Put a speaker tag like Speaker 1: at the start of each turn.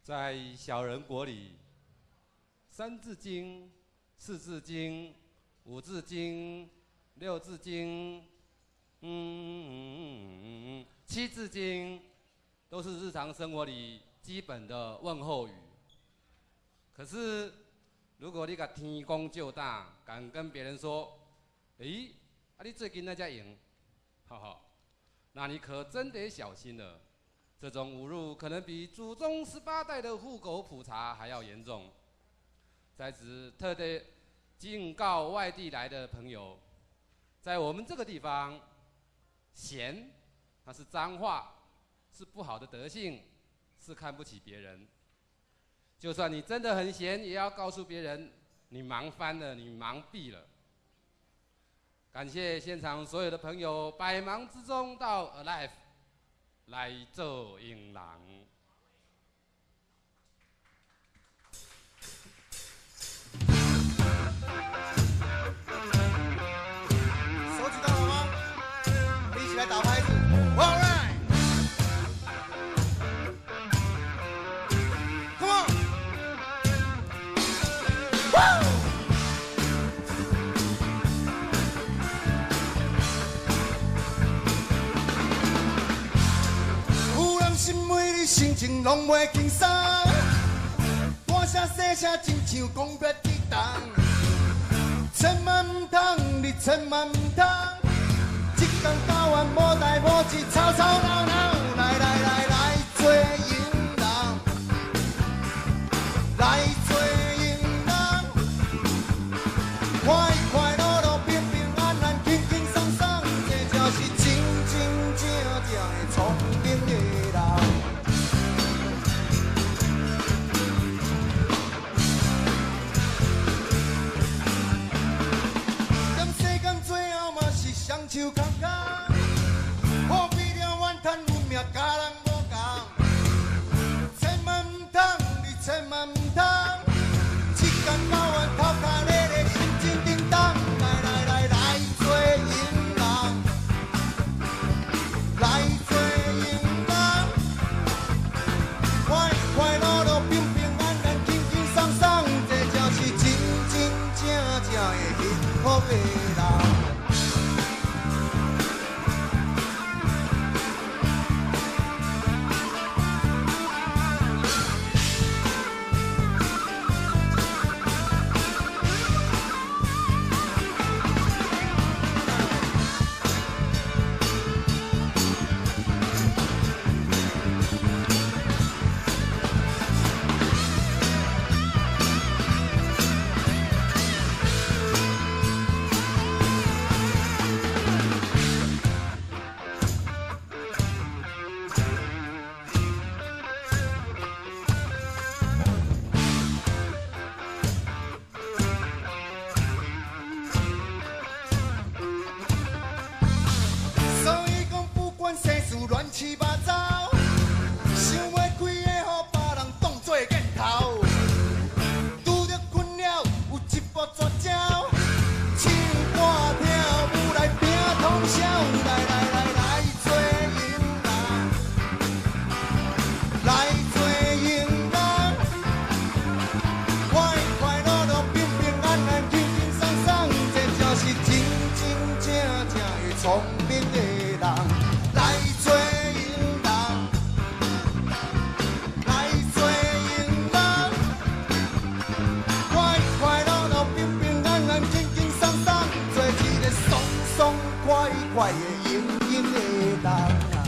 Speaker 1: 在小人国里，三字经、四字经、五字经、六字经，七字经，都是日常生活里基本的问候语。可是，如果你把天公就大，敢跟别人说，你最近那家赢，哈哈，那你可真得小心了。这种侮辱可能比祖宗18代的户口普查还要严重。在此特地警告外地来的朋友，在我们这个地方，闲，它是脏话，是不好的德性，是看不起别人。就算你真的很闲，也要告诉别人，你忙翻了，你忙毙了。感谢现场所有的朋友百忙之中到 Alive 来做迎郎。
Speaker 2: 手举到了吗？我们一起来打拍子。All right, come on, woo! 有人心每日心情拢袂轻松，大声细声亲像讲别地动。千万唔通，你千万唔通，一天到晚无代无志，吵吵闹闹，来来来来做迎人，来做迎人，快快乐乐，平平安安，轻轻松松，这就是真真正正的聪明的人。双手空空，何必了怨叹运命甲人无共？千万唔通，你千万唔通，一天到晚头壳咧咧，心情叮当，来来来来做迎人，来做迎人，快快乐乐，平平安安，轻轻松松，这就是真真正正的幸福的人。乱七八糟，想要开个，予别人当作镜头。拄着困了，有一步绝招，唱歌跳舞来拼通宵，来来来来做迎人，来做迎人，快快乐乐，平平安安，轻轻松松，这就是真真正正的聪明的人。来做迎人，来做迎人，快快乐乐，平平安安，轻轻松松，做一个爽爽快快的迎的人。